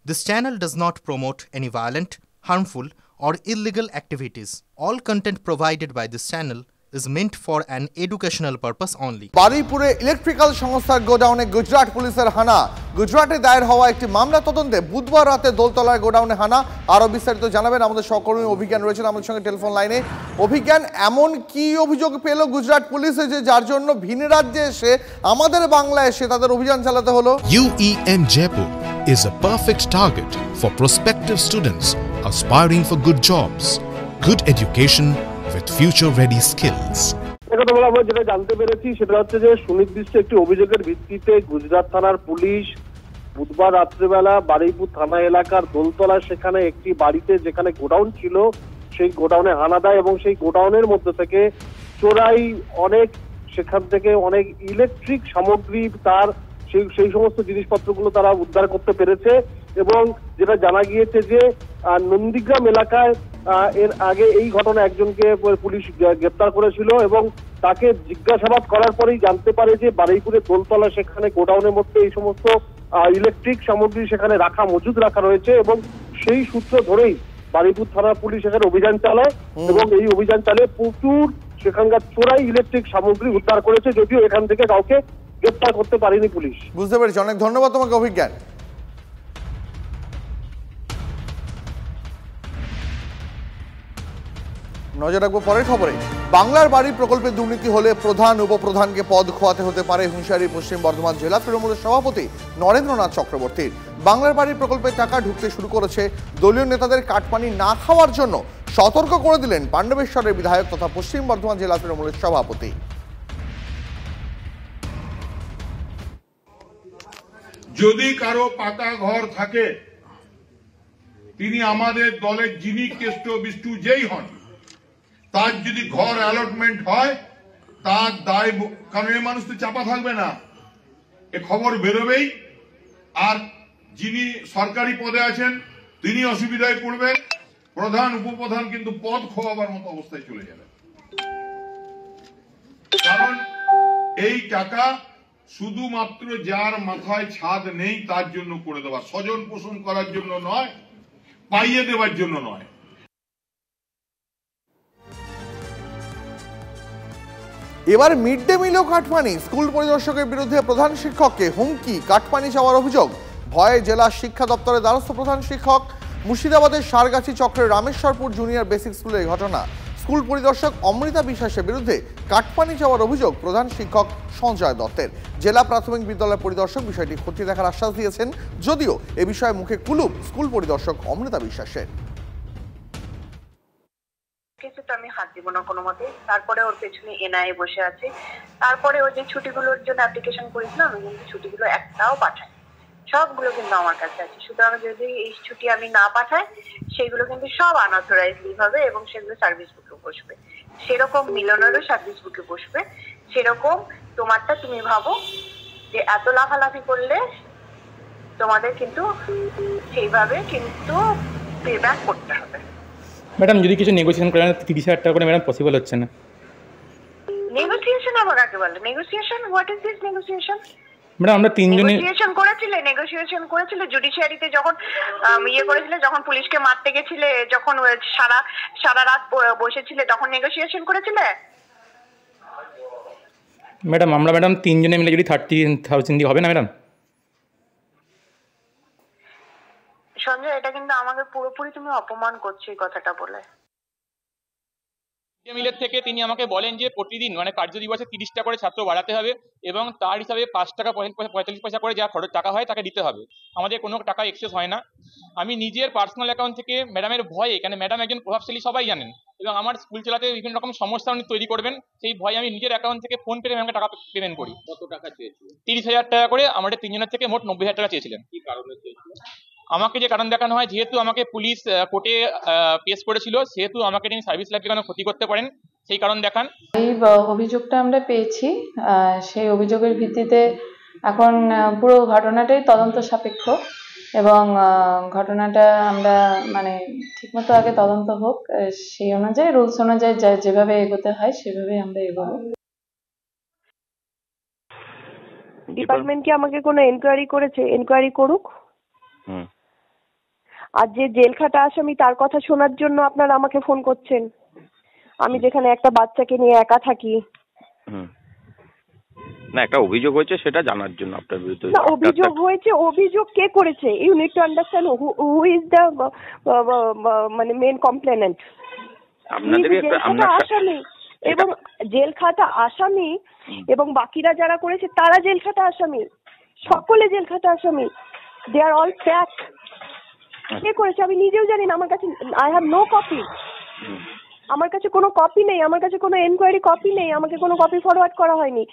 This channel does not promote any violent, harmful, or illegal activities. All content provided by this channel is meant for an educational purpose only. বারুইপুরে electrical সংস্থার গোডাউনে গুজরাট পুলিশের হানা। গুজরাটে দায়ের হওয়া একটি মামলা তদন্তে বুধবার রাতে দোলতলার গোডাউনে হানা। আরও বিস্তারিত জানাবেন আমাদের সহকর্মী অভিজ্ঞান রয়েছেন আমাদের সঙ্গে টেলিফোন লাইনে। অভিজ্ঞান, এমন কি অভিযোগ পেল গুজরাট পুলিশে যে যার জন্য ভিন রাজ্যে এসে আমাদের বাংলায় এসে তাদের অভিযান চালাতে হলো? UEM Jaipur is a perfect target for prospective students aspiring for good jobs, good education with future-ready skills. যেটা জানতে পেরেছি সেটা হচ্ছে যে সুনির্দিষ্ট একটি অভিযোগের ভিত্তিতে গুজরাট থানার পুলিশ বুধবার রাত্রিবেলা বারুইপুর থানা এলাকার দোলতলা সেখানে একটি বাড়িতে যেখানে গোডাউন ছিল সেই গোডাউনে হানা দেয় এবং সেই গোডাউনের মধ্যে থেকে চোরাই সেখান থেকে অনেক ইলেকট্রিক সামগ্রী তার সেই সমস্ত জিনিসপত্রগুলো তারা উদ্ধার করতে পেরেছে। এবং যেটা জানা গিয়েছে যে নন্দীগ্রাম এলাকায় এর আগে এই ঘটনা একজনকে পুলিশ গ্রেপ্তার করেছিল এবং তাকে জিজ্ঞাসাবাদ করার পরেই জানতে পারে যে বারুইপুরে দোলতলা সেখানে গোডাউনের মধ্যে এই সমস্ত ইলেকট্রিক সামগ্রী সেখানে মজুদ রাখা রয়েছে এবং সেই সূত্র ধরেই বারুইপুর থানার পুলিশ এখানে অভিযান চালায় এবং এই অভিযান চালিয়ে প্রচুর সেখানকার চোরাই ইলেকট্রিক সামগ্রী উদ্ধার করেছে, যদিও এখান থেকে কাউকে গ্রেপ্তার করতে পারেনি পুলিশ। বুঝতে পেরেছি, অনেক ধন্যবাদ তোমাকে অভিজ্ঞান। নজর রাখবো পরের খবরে। বাংলার বাড়ি প্রকল্পে দুর্নীতি হলে প্রধান উপপ্রধানকে পদ খোয়াতে হতে পারে হুঁশিয়ারি পশ্চিম বর্ধমান জেলা তৃণমূলের সভাপতি নরেন্দ্রনাথ চক্রবর্তীর। বাংলার বাড়ি প্রকল্পে টাকা ঢুকতে শুরু করেছে, দলীয় নেতাদের কাটপানি না খাওয়ার জন্য সতর্ক করে দিলেন পাণ্ডবেশ্বরের বিধায়ক তথা পশ্চিম বর্ধমান জেলা তৃণমূলের সভাপতি। যদি কারো পাকা ঘর থাকে, তিনি আমাদের দলের যিনি কেষ্ট বিষ্টু যেই হন, তার যদি ঘর অ্যালটমেন্ট হয় তার দায়, কারণ এই মানুষ তো চাপা থাকবে না, এ খবর বেরোবেই। আর যিনি সরকারি পদে আছেন তিনি অসুবিধায় পড়বেন, প্রধান উপপ্রধান কিন্তু পদ খোয়াবার মতো অবস্থায় চলে যাবে। কারণ এই টাকা শুধুমাত্র যার মাথায় ছাদ নেই তার জন্য করে দেওয়া, স্বজন পোষণ করার জন্য নয়, পাইয়ে দেওয়ার জন্য নয়। এবার মিড ডে মিলও কাটমানি, স্কুল পরিদর্শকের বিরুদ্ধে প্রধান শিক্ষককে হুমকি, কাটমানি চাওয়ার অভিযোগ। ভয়ে জেলা শিক্ষা দপ্তরের দ্বারস্থ প্রধান শিক্ষক। মুর্শিদাবাদের সারগাছি চক্রের রামেশ্বরপুর জুনিয়র বেসিক স্কুলের ঘটনা। স্কুল পরিদর্শক অমৃতা বিশ্বাসের বিরুদ্ধে কাটমানি চাওয়ার অভিযোগ প্রধান শিক্ষক সঞ্জয় দত্তের। জেলা প্রাথমিক বিদ্যালয় পরিদর্শক বিষয়টি খতিয়ে দেখার আশ্বাস দিয়েছেন, যদিও এ বিষয়ে মুখে কুলুপ স্কুল পরিদর্শক অমৃতা বিশ্বাসের। আমি হাত দিব না কোনো মতে। তারপরে ওর পেছনে এনআইএ বসে আছে। তারপরে ওই যে ছুটিগুলোর জন্য অ্যাপ্লিকেশন করেছিলাম, আমি কিন্তু ছুটিগুলো একটাও পাঠাই, সবগুলো কিন্তু আমার কাছে আছে। সুতরাং যদি এই ছুটি আমি না পাঠাই সেগুলো কিন্তু সব আনঅথরাইজ লিভ হবে এবং সেগুলো সার্ভিস বুকে বসবে। সেরকম মিলনেরও সার্ভিস বুকে বসবে। সেরকম তোমারটা তুমি ভাবো যে এত লাফালাফি করলে তোমাদের কিন্তু সেইভাবে কিন্তু পে ব্যাক করতে হবে। ম্যাডাম যদি কিছু নেগোসিয়েশন করেন 30,000 টাকা করে ম্যাডাম পসিবল হচ্ছে না। নেগোসিয়েশন আবার কাকে বলে? Negotiation, what is this negotiation? Madam আমরা তিনজনে নেগোসিয়েশন করেছিলে জুডিশিয়ারিতে যখন করেছিলে, যখন পুলিশকে মারতে গেছিলে, যখন সারা রাত বসেছিলে তখন নেগোসিয়েশন করেছিলে? ম্যাডাম আমরা তিনজনে মিলে যদি 30,000 দিয়ে হবে না ম্যাডাম? সঞ্জয়, এটা কিন্তু আমাকে পুরোপুরি তুমি অপমান করছো এই কথাটা বলে। মিলের থেকে তিনি আমাকে বলেন যে প্রতিদিন কার্য দিবসে 30 টাকা করে ছাত্র বাড়াতে হবে এবং তার হিসাবে 5 টাকা 45 পয়সা করে যা খরচ টাকা হয় তাকে দিতে হবে। আমাদের কোনো টাকা এক্সেস হয় না। আমি নিজের পার্সোনাল অ্যাকাউন্ট থেকে ম্যাডামের ভয়ে, কেন ম্যাডাম একজন প্রভাবশালী সবাই জানেন এবং আমার স্কুল চালাতে বিভিন্ন রকম সমস্যা উনি তৈরি করবেন, সেই ভয়ে আমি নিজের অ্যাকাউন্ট থেকে ফোন পে ম্যামকে টাকা পেমেন্ট করি। কত টাকা চেয়েছিল? 30,000 টাকা করে। আমাদের তিনজনের থেকে মোট 90,000 টাকা চেয়েছিলেন। কি কারণে চেয়েছিলেন? আমাকে যে কারণ দেখানো হয়, যেহেতু আমাকে পুলিশ কোর্টে পেশ করেছিল, সেহেতু আমাকে তিনি সার্ভিস লাইফে কোনো ক্ষতি করতে পারেন, সেই কারণ দেখান। এই অভিযোগটা আমরা পেয়েছি, সেই অভিযোগের ভিত্তিতে এখন পুরো ঘটনাটাই তদন্ত সাপেক্ষ এবং ঘটনাটা আমরা ঠিকমতো আগে তদন্ত হোক, সেই অনুযায়ী রুলস অনুযায়ী যেভাবে এগোতে হয় সেভাবেই আমরা এগোবো। ডিপার্টমেন্ট কি আমাকে কোনো এনকোয়ারি করেছে? এনকোয়ারি করুক। আর যে জেল খাটা আসামি তার কথা শোনার জন্য আপনারা আমাকে ফোন করছেন, আমি যেখানে একটা বাচ্চাকে নিয়ে একা থাকি। না, একটা অভিযোগ হয়েছে সেটা জানার জন্য আপনার বিরুদ্ধে। না, অভিযোগ হয়েছে, অভিযোগ কে করেছে? You need to understand who is the মানে মেন কমপ্লেনেন্ট। আসামি এবং জেল খাটা আসামি এবং বাকিরা যারা করেছে তারা জেল খাটা আসামি, সকলে জেল খাটা আসামি। দে আর অল ফ্যাক্ট। কে করেছে আমি নিজেও জানি না, আমার কাছে আই হ্যাভ নো কপি, আমার কাছে কোনো কপি নেই, আমার কাছে কোনো এনকোয়ারি কপি নেই, আমাকে কোনো কপি ফরওয়ার্ড করা হয়নি।